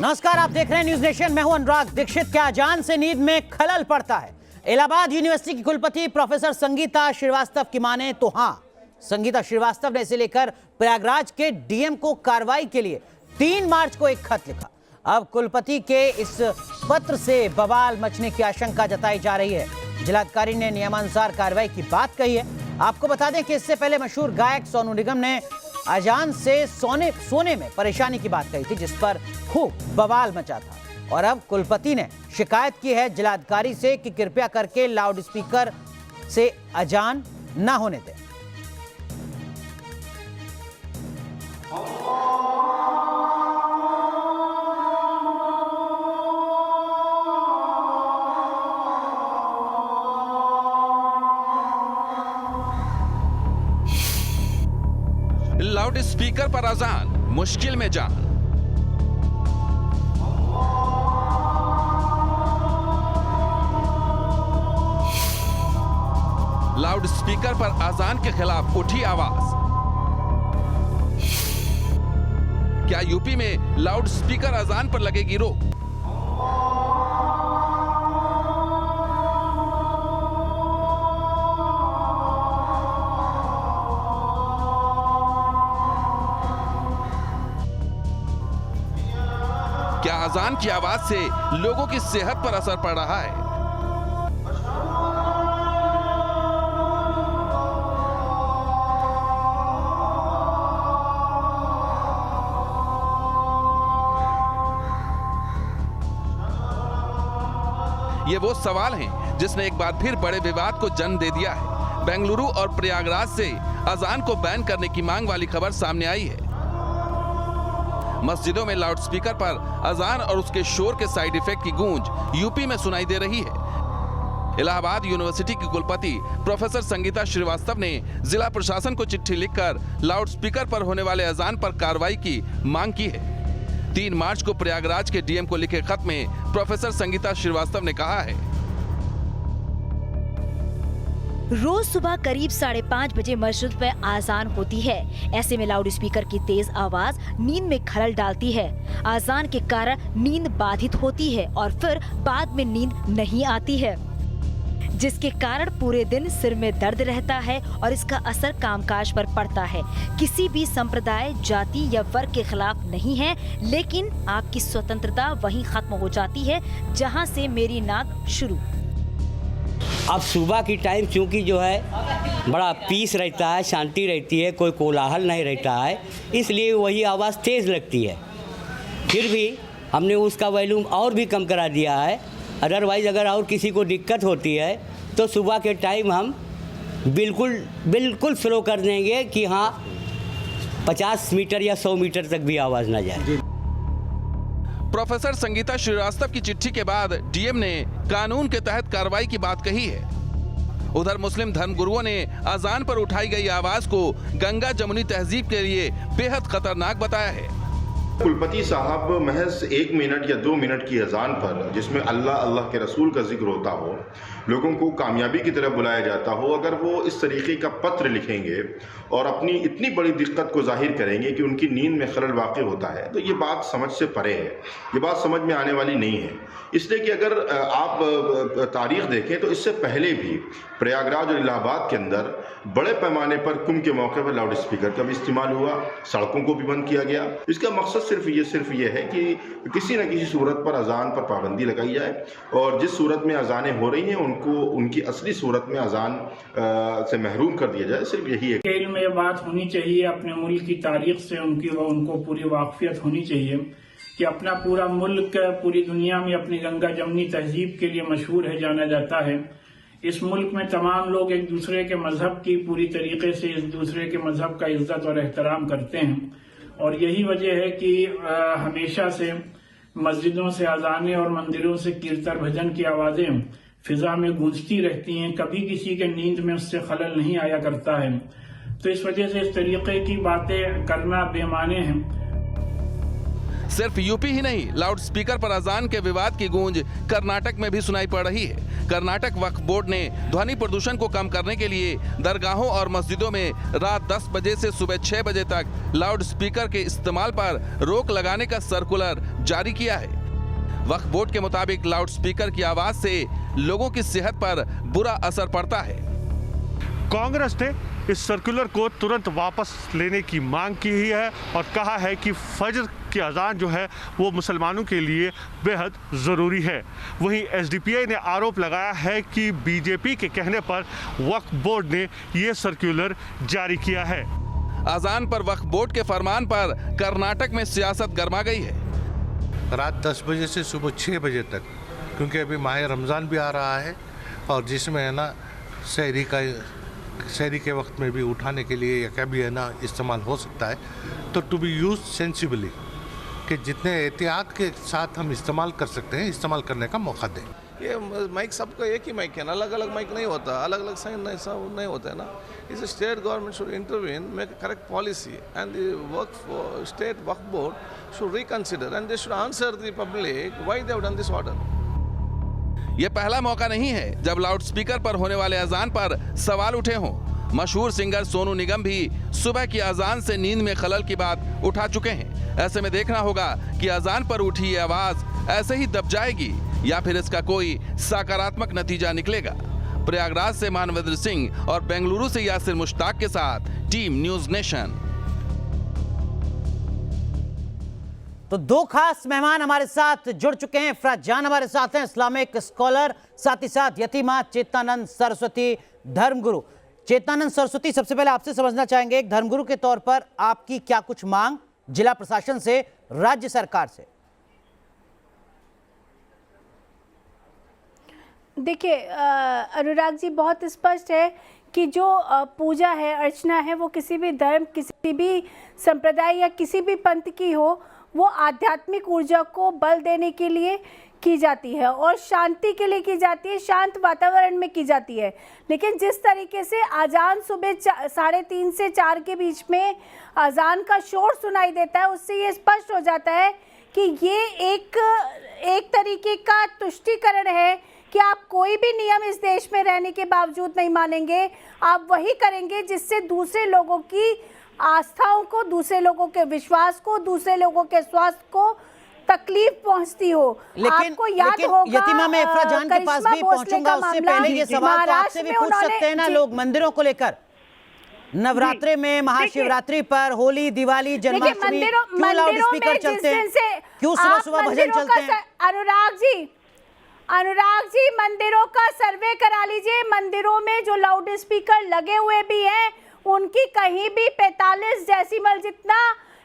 नमस्कार, आप देख रहे हैं न्यूज नेशन। मैं हूं अनुराग दीक्षित। क्या अजान से नींद में खलल पड़ता है? इलाहाबाद यूनिवर्सिटी की कुलपति प्रोफेसर संगीता श्रीवास्तव की माने तो हां। संगीता श्रीवास्तव ने इसे लेकर प्रयागराज के डीएम को कार्रवाई के लिए 3 मार्च को एक खत लिखा। अब कुलपति के इस पत्र से बवाल मचने की आशंका जताई जा रही है। जिलाधिकारी ने नियमानुसार कार्रवाई की बात कही है। आपको बता दें कि इससे पहले मशहूर गायक सोनू निगम ने अजान से सोने में परेशानी की बात कही थी, जिस पर खूब बवाल मचा था। और अब कुलपति ने शिकायत की है जिलाधिकारी से कि कृपया करके लाउड स्पीकर से अजान ना होने दें। लाउड स्पीकर पर अजान, मुश्किल में जान। लाउड स्पीकर पर अजान के खिलाफ उठी आवाज। क्या यूपी में लाउड स्पीकर अजान पर लगेगी रोक? क्या अजान की आवाज से लोगों की सेहत पर असर पड़ रहा है? ये वो सवाल हैं जिसने एक बार फिर बड़े विवाद को जन्म दे दिया है। बेंगलुरु और प्रयागराज से अजान को बैन करने की मांग वाली खबर सामने आई है। मस्जिदों में लाउडस्पीकर पर अजान और उसके शोर के साइड इफेक्ट की गूंज यूपी में सुनाई दे रही है। इलाहाबाद यूनिवर्सिटी की कुलपति प्रोफेसर संगीता श्रीवास्तव ने जिला प्रशासन को चिट्ठी लिखकर लाउडस्पीकर पर होने वाले अजान पर कार्रवाई की मांग की है। 3 मार्च को प्रयागराज के डीएम को लिखे खत में प्रोफेसर संगीता श्रीवास्तव ने कहा है, रोज सुबह करीब 5:30 बजे मस्जिद में आजान होती है। ऐसे में लाउड स्पीकर की तेज आवाज नींद में खलल डालती है। आजान के कारण नींद बाधित होती है और फिर बाद में नींद नहीं आती है, जिसके कारण पूरे दिन सिर में दर्द रहता है और इसका असर कामकाज पर पड़ता है। किसी भी संप्रदाय, जाति या वर्ग के खिलाफ नहीं है, लेकिन आपकी स्वतंत्रता वहीं खत्म हो जाती है जहां से मेरी नाक शुरू। अब सुबह की टाइम चूँकि जो है बड़ा पीस रहता है, शांति रहती है, कोई कोलाहल नहीं रहता है, इसलिए वही आवाज़ तेज़ लगती है। फिर भी हमने उसका वॉल्यूम और भी कम करा दिया है। अदरवाइज़ अगर और किसी को दिक्कत होती है तो सुबह के टाइम हम बिल्कुल स्लो कर देंगे कि हाँ 50 मीटर या 100 मीटर तक भी आवाज़ ना जाए। प्रोफेसर संगीता श्रीवास्तव की चिट्ठी के बाद डीएम ने कानून के तहत कार्रवाई की बात कही है। उधर मुस्लिम धर्मगुरुओं ने अजान पर उठाई गई आवाज को गंगा जमुनी तहजीब के लिए बेहद खतरनाक बताया है। कुलपति साहब महज 1 मिनट या 2 मिनट की अजान पर, जिसमें अल्लाह के रसूल का जिक्र होता हो, लोगों को कामयाबी की तरफ बुलाया जाता हो, अगर वो इस तरीके का पत्र लिखेंगे और अपनी इतनी बड़ी दिक्कत को जाहिर करेंगे कि उनकी नींद में खलल वाक़ होता है, तो ये बात समझ से परे है। ये बात समझ में आने वाली नहीं है। इसलिए कि अगर आप तारीख़ देखें तो इससे पहले भी प्रयागराज और इलाहाबाद के अंदर बड़े पैमाने पर कुंभ के मौके पर लाउड स्पीकर का भी इस्तेमाल हुआ, सड़कों को भी बंद किया गया। इसका मकसद सिर्फ ये है कि किसी न किसी सूरत पर अजान पर पाबंदी लगाई जाए और जिस सूरत में अजानें हो रही हैं उनको उनकी असली सूरत में अजान से महरूम कर दिया जाए। सिर्फ यही है। खेल में ये बात होनी चाहिए, अपने मुल्क की तारीख से उनको पूरी वाकफियत होनी चाहिए कि अपना पूरा मुल्क पूरी दुनिया में अपनी गंगा जमुनी तहजीब के लिए मशहूर है, जाना जाता है। इस मुल्क में तमाम लोग एक दूसरे के मजहब की पूरी तरीके से एक दूसरे के मजहब का इज्जत और एहतराम करते हैं और यही वजह है कि हमेशा से मस्जिदों से अजानें और मंदिरों से कीर्तन भजन की आवाजें फिजा में गूंजती रहती हैं। कभी किसी के नींद में उससे खलल नहीं आया करता है। तो इस वजह से इस तरीके की बातें करना बेमाने हैं। सिर्फ यूपी ही नहीं, लाउड स्पीकर पर अजान के विवाद की गूंज कर्नाटक में भी सुनाई पड़ रही है। कर्नाटक वक्फ बोर्ड ने ध्वनि प्रदूषण को कम करने के लिए दरगाहों और मस्जिदों में रात 10 बजे से सुबह 6 बजे तक लाउड स्पीकर के इस्तेमाल पर रोक लगाने का सर्कुलर जारी किया है। वक्फ बोर्ड के मुताबिक लाउड स्पीकर की आवाज से लोगों की सेहत पर बुरा असर पड़ता है। कांग्रेस ने इस सर्कुलर को तुरंत वापस लेने की मांग की है और कहा है कि फजर की अजान जो है वो मुसलमानों के लिए बेहद ज़रूरी है। वहीं एसडीपीआई ने आरोप लगाया है कि बीजेपी के कहने पर वक्फ बोर्ड ने ये सर्कुलर जारी किया है। अजान पर वक्फ बोर्ड के फरमान पर कर्नाटक में सियासत गर्मा गई है। रात 10 बजे से सुबह 6 बजे तक, क्योंकि अभी माह रमज़ान भी आ रहा है और जिसमें है ना शहरी के वक्त में भी उठाने के लिए या क्या भी है ना इस्तेमाल हो सकता है, तो टू बी यूज सेंसिबली, कि जितने एहतियात के साथ हम इस्तेमाल कर सकते हैं इस्तेमाल करने का मौका दें। ये माइक सबका एक ही माइक है ना, अलग अलग माइक नहीं होता, अलग अलग साइन नहीं होता है ना। इस state government should intervene, make correct policy and the state Waqf board should reconsider and they should answer the public why they have done this order. ये पहला मौका नहीं है जब लाउड स्पीकर पर होने वाले अजान पर सवाल उठे हों। मशहूर सिंगर सोनू निगम भी सुबह की अजान से नींद में खलल की बात उठा चुके हैं। ऐसे में देखना होगा कि अजान पर उठी ये आवाज ऐसे ही दब जाएगी या फिर इसका कोई सकारात्मक नतीजा निकलेगा। प्रयागराज से मानवेंद्र सिंह और बेंगलुरु से यासिर मुश्ताक के साथ टीम न्यूज नेशन। तो दो खास मेहमान हमारे साथ जुड़ चुके हैं। इफरात जान हमारे साथ हैं, इस्लामिक स्कॉलर, साथ ही साथ यतीमा चेतनानंद सरस्वती धर्मगुरु। चेतनानंद सरस्वती, सबसे पहले आपसे समझना चाहेंगे एक धर्मगुरु के तौर पर आपकी क्या कुछ मांग जिला प्रशासन से, राज्य सरकार से? देखिए अनुराग जी, बहुत स्पष्ट है कि जो पूजा है, अर्चना है, वो किसी भी धर्म, किसी भी संप्रदाय या किसी भी पंथ की हो, वो आध्यात्मिक ऊर्जा को बल देने के लिए की जाती है और शांति के लिए की जाती है, शांत वातावरण में की जाती है। लेकिन जिस तरीके से अजान सुबह 3:30 से 4 के बीच में अजान का शोर सुनाई देता है, उससे ये स्पष्ट हो जाता है कि ये एक तरीके का तुष्टीकरण है कि आप कोई भी नियम इस देश में रहने के बावजूद नहीं मानेंगे। आप वही करेंगे जिससे दूसरे लोगों की आस्थाओं को, दूसरे लोगों के विश्वास को, दूसरे लोगों के स्वास्थ्य को तकलीफ पहुंचती हो। आपको याद होगा, यतीमा में इफरात जान के पास भी पहुंचूंगा, उससे पहले ये सवाल तो आपसे भी पूछ सकते हैं ना लोग मंदिरों को लेकर। नवरात्रि में, महाशिवरात्रि पर, होली, दिवाली, जन्माष्टमी, क्यों लाउड स्पीकर चलते हैं, क्यों सुबह सुबह भजन चलते हैं? अनुराग जी, मंदिरों का सर्वे करा लीजिए। मंदिरों में जो लाउड स्पीकर लगे हुए भी हैं, उनकी कहीं भी 45 डेसिबल जितना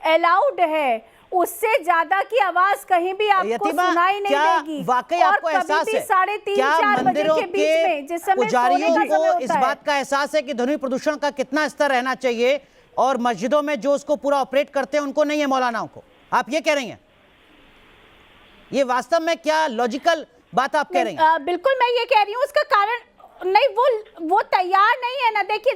अलाउड है, उससे ज्यादा की आवाज कहीं भी आपको सुनाई नहीं देगी। वाकई आपको एहसास है? 3:30-4 बजे के बीच में, जिस समय पुजारियों को इस बात का एहसास है कि ध्वनि प्रदूषण का कितना स्तर रहना चाहिए और मस्जिदों में जो उसको पूरा ऑपरेट करते हैं उनको नहीं है, मौलानाओं को? आप ये कह रही हैं? ये वास्तव में क्या लॉजिकल बात आप कह रही हैं? बिल्कुल मैं ये कह रही हूँ। उसका कारण नहीं, वो तैयार नहीं है ना। देखिए,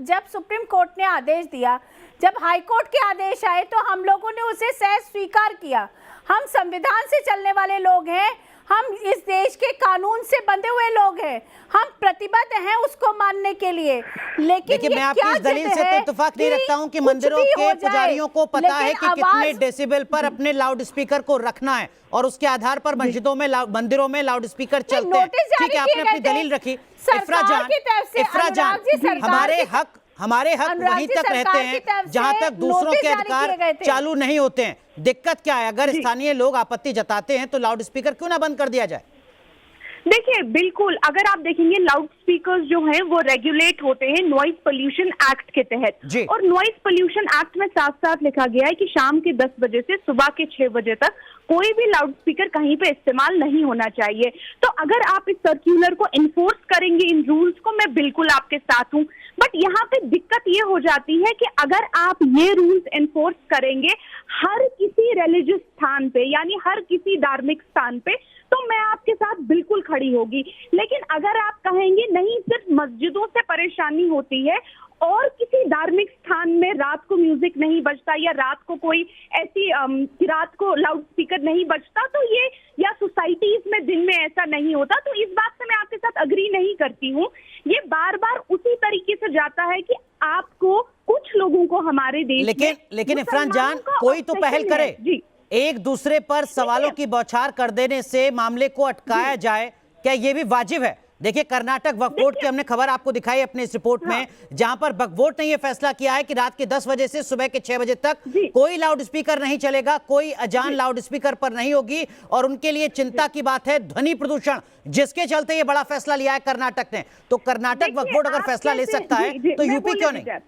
जब सुप्रीम कोर्ट ने आदेश दिया, जब हाई कोर्ट के आदेश आए, तो हम लोगों ने उसे सहज स्वीकार किया। हम संविधान से चलने वाले लोग हैं, हम इस देश के कानून से बंधे हुए लोग हैं, हम प्रतिबद्ध हैं उसको मानने के लिए। लेकिन मैं आपकी इस दलील से तो इत्तेफाक नहीं रखता हूं कि मंदिरों के पुजारियों को पता है कि कितने डेसिबल पर अपने लाउड स्पीकर को रखना है और उसके आधार पर मस्जिदों में, मंदिरों में लाउड स्पीकर चलते हैं। ठीक है, आपने अपनी दलील रखी। इफरात जान, हमारे हक वहीं तक रहते हैं जहां तक दूसरों के अधिकार चालू नहीं होते हैं। दिक्कत क्या है? अगर स्थानीय लोग आपत्ति जताते हैं तो लाउड स्पीकर क्यों ना बंद कर दिया जाए? देखिए, बिल्कुल, अगर आप देखेंगे लाउड स्पीकर्स जो हैं वो रेगुलेट होते हैं नॉइज पोल्यूशन एक्ट के तहत, और नॉइज पोल्यूशन एक्ट में साफ साफ लिखा गया है कि शाम के 10 बजे से सुबह के 6 बजे तक कोई भी लाउड स्पीकर कहीं पे इस्तेमाल नहीं होना चाहिए। तो अगर आप इस सर्क्यूलर को इन्फोर्स करेंगे, इन रूल्स को, मैं बिल्कुल आपके साथ हूँ। बट यहाँ पे दिक्कत ये हो जाती है कि अगर आप ये रूल्स इन्फोर्स करेंगे हर किसी रिलीजियस स्थान पे, यानी हर किसी धार्मिक स्थान पे, तो मैं आपके साथ बिल्कुल खड़ी होगी। लेकिन अगर आप कहेंगे नहीं सिर्फ मस्जिदों से परेशानी होती है और किसी धार्मिक स्थान में रात को म्यूजिक नहीं बजता या रात को कोई ऐसी रात को लाउड स्पीकर नहीं बजता, तो ये या सोसाइटीज में दिन में ऐसा नहीं होता, तो इस बात से मैं आपके साथ अग्री नहीं करती हूँ। ये बार बार उसी तरीके से जाता है कि आपको कुछ लोगों को हमारे देश लेकिन इफरान जान, कोई तो पहल करे। जी, एक दूसरे पर सवालों की बौछार कर देने से मामले को अटकाया जाए, क्या ये भी वाजिब है? देखिए, कर्नाटक वक्फ बोर्ड की हमने खबर आपको दिखाई अपने इस रिपोर्ट में, जहां पर वक्फ बोर्ड ने यह फैसला किया है कि रात के 10 बजे से सुबह के 6 बजे तक कोई लाउड स्पीकर नहीं चलेगा, कोई अजान लाउड स्पीकर पर नहीं होगी। और उनके लिए चिंता की बात है ध्वनि प्रदूषण, जिसके चलते ये बड़ा फैसला लिया है कर्नाटक ने। तो कर्नाटक वक्फ बोर्ड अगर फैसला ले सकता है तो यूपी क्यों नहीं?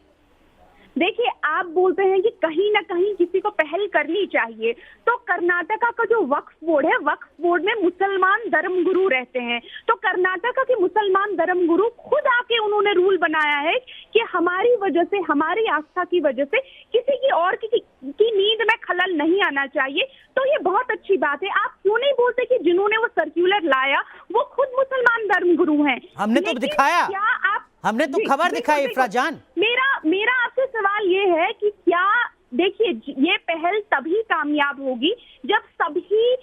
देखिए, आप बोलते हैं कि कहीं ना कहीं किसी को पहल करनी चाहिए, तो कर्नाटका का जो वक्फ बोर्ड है, वक्फ बोर्ड में मुसलमान धर्मगुरु रहते हैं, तो कर्नाटका के मुसलमान धर्मगुरु खुद आके उन्होंने रूल बनाया है कि हमारी वजह से, हमारी आस्था की वजह से किसी की और की नींद में खलल नहीं आना चाहिए। तो ये बहुत अच्छी बात है। आप क्यों नहीं बोलते कि जिन्होंने वो सर्कुलर लाया वो खुद मुसलमान धर्मगुरु हैं? हमने तो दिखाया, हमने तो खबर दिखाई इफ्रा जान। मेरा आपसे सवाल ये है कि क्या, देखिए, ये पहल तभी कामयाब होगी जब सभी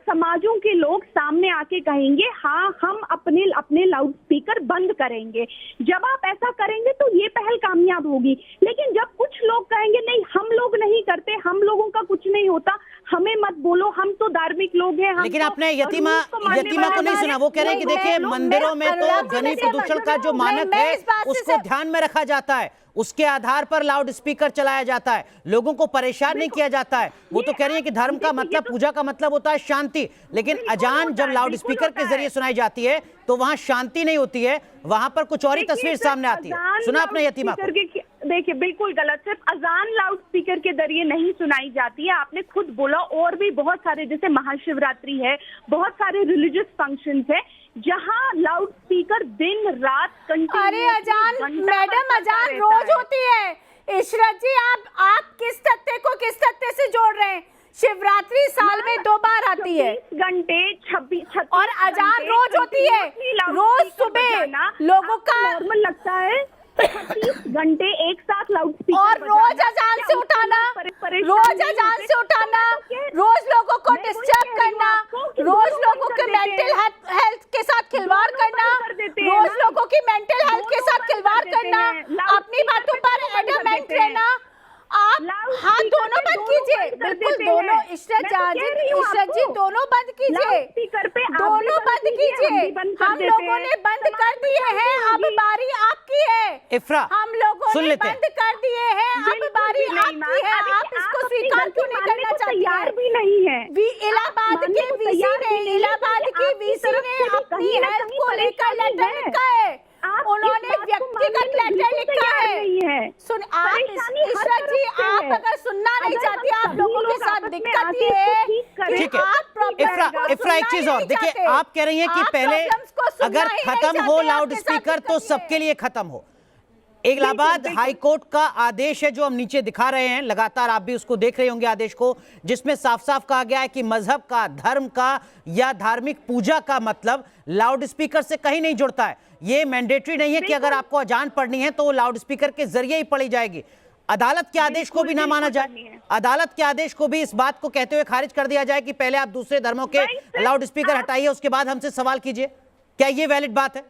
समाजों के लोग सामने आके कहेंगे हाँ हम अपने लाउड स्पीकर बंद करेंगे। जब आप ऐसा करेंगे तो ये पहल कामयाब होगी। लेकिन जब कुछ लोग कहेंगे नहीं हम लोग नहीं करते, हम लोगों का कुछ नहीं होता, हमें मत बोलो, हम तो धार्मिक लोग हैं। लेकिन आपने यतीमा को नहीं सुना, वो कह रहे हैं कि देखिए मंदिरों में तो ध्वनि प्रदूषण का जो मानक है उसको ध्यान में रखा जाता है, उसके आधार पर लाउड स्पीकर चलाया जाता है, लोगों को परेशान नहीं किया जाता है। वो तो कह रही है कि धर्म का मतलब, पूजा का मतलब होता है शांति, लेकिन अजान जब लाउड स्पीकर के जरिए सुनाई जाती है तो वहां शांति नहीं होती है, वहां पर कुछ और ही तस्वीर सामने आती है। सुना आपने यतीमा को? देखिए, बिल्कुल गलत। सिर्फ अजान लाउड स्पीकर के जरिए नहीं सुनाई जाती है, आपने खुद बोला। और भी बहुत सारे, जैसे महाशिवरात्रि है, बहुत सारे रिलीजियस फंक्शंस है जहां लाउड स्पीकर दिन रात कंटिन्यू। अरे अजान मैडम, अजान रोज होती है। इशरत जी, आप किस तथ्य को किस तथ्य से जोड़ रहे हैं? शिवरात्रि साल में 2 बार आती है, 26 घंटे 26 और अजान रोज होती है। रोज सुबह लोगों का नॉर्मल लगता है 30 घंटे एक साथ लाउड स्पीकर, और रोज अजान से उठाना, रोज अजान से उठाना, रोज लोगों को डिस्टर्ब करना, रोज लोगों के मेंटल हेल्थ के साथ खिलवाड़ करना, रोज लोगों की मेंटल हेल्थ के साथ खिलवाड़ करना, अपनी बातों पर एडमेंट रहना। आप हाँ दोनों बंद कीजिए, बिल्कुल दोनों। इशरत जी दोनों बंद कीजिए, दोनों बंद कीजिए। हम लोगों ने बंद कर दिए हैं, अब बारी आपकी है। इफ्रा, हम लोगों ने बंद कर दिए हैं, अब बारी आपकी है। आप इसको स्वीकार क्यों नहीं करना चाहती हैं? भी नहीं है। इलाहाबाद के वीसी ने अपनी हेल्थ को लेकर लेटर लिखा है, उन्होंने व्यक्तिगत लेटर लिखा है। सुन आप इशरत जी, आप अगर सुनना नहीं चाहती, आप लोगों के साथ दिक्कत ये है कि आप इफ्रा एक चीज और देखिए, आप कह रही हैं कि पहले अगर खत्म हो लाउड स्पीकर तो सबके लिए खत्म हो। इलाहाबाद हाई कोर्ट का आदेश है जो हम नीचे दिखा रहे हैं, लगातार आप भी उसको देख रहे होंगे आदेश को, जिसमें साफ साफ कहा गया है कि मजहब का, धर्म का या धार्मिक पूजा का मतलब लाउड स्पीकर से कहीं नहीं जुड़ता है। ये मैंडेटरी नहीं है कि अगर आपको अजान पढ़नी है तो वो लाउड स्पीकर के जरिए ही पढ़ी जाएगी। अदालत के आदेश को भी ना माना जाए, अदालत के आदेश को भी इस बात को कहते हुए खारिज कर दिया जाए कि पहले आप दूसरे धर्मों के लाउड स्पीकर हटाइए, उसके बाद हमसे सवाल कीजिए। क्या ये वैलिड बात है?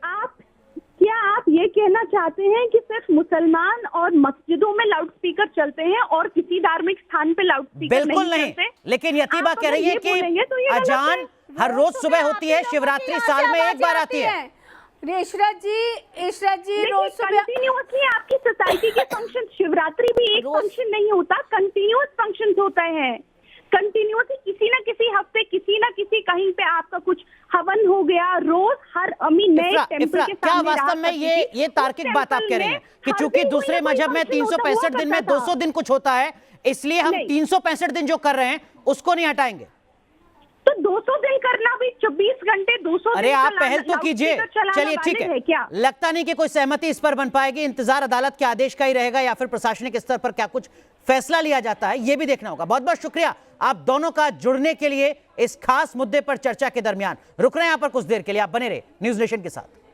क्या आप ये कहना चाहते हैं कि सिर्फ मुसलमान और मस्जिदों में लाउड स्पीकर चलते हैं और किसी धार्मिक स्थान पे लाउड स्पीकर बिल्कुल नहीं? लेकिन यतीमा कह रही है कि अजान हर रोज सुबह होती है, शिवरात्रि साल में एक बार आती है। इशरत जी रोज सुबह कंटिन्यूअसली आपकी सोसाइटी के फंक्शन, शिवरात्रि भी एक फंक्शन नहीं होता, कंटिन्यूअस फंक्शन होता है। कंटिन्यूअसली किसी ना किसी हफ्ते, किसी ना किसी कहीं पे आपका कुछ हवन हो गया, रोज हर नए टेंपल के क्या वास्तव में ये तार्किक बात आप कह रहे हैं कि चूंकि दूसरे मजहब में 365 दिन में 200 दिन कुछ होता है, इसलिए हम 365 दिन जो कर रहे हैं उसको नहीं हटाएंगे? तो 200 दिन करना भी 24 घंटे 200 अरे आप पहल तो कीजिए। चलिए ठीक है, क्या लगता नहीं कि कोई सहमति इस पर बन पाएगी। इंतजार अदालत के आदेश का ही रहेगा या फिर प्रशासनिक स्तर पर क्या कुछ फैसला लिया जाता है, यह भी देखना होगा। बहुत बहुत शुक्रिया आप दोनों का जुड़ने के लिए इस खास मुद्दे पर चर्चा के दरमियान। रुक रहे हैं यहां पर कुछ देर के लिए, आप बने रहे न्यूज़ नेशन के साथ।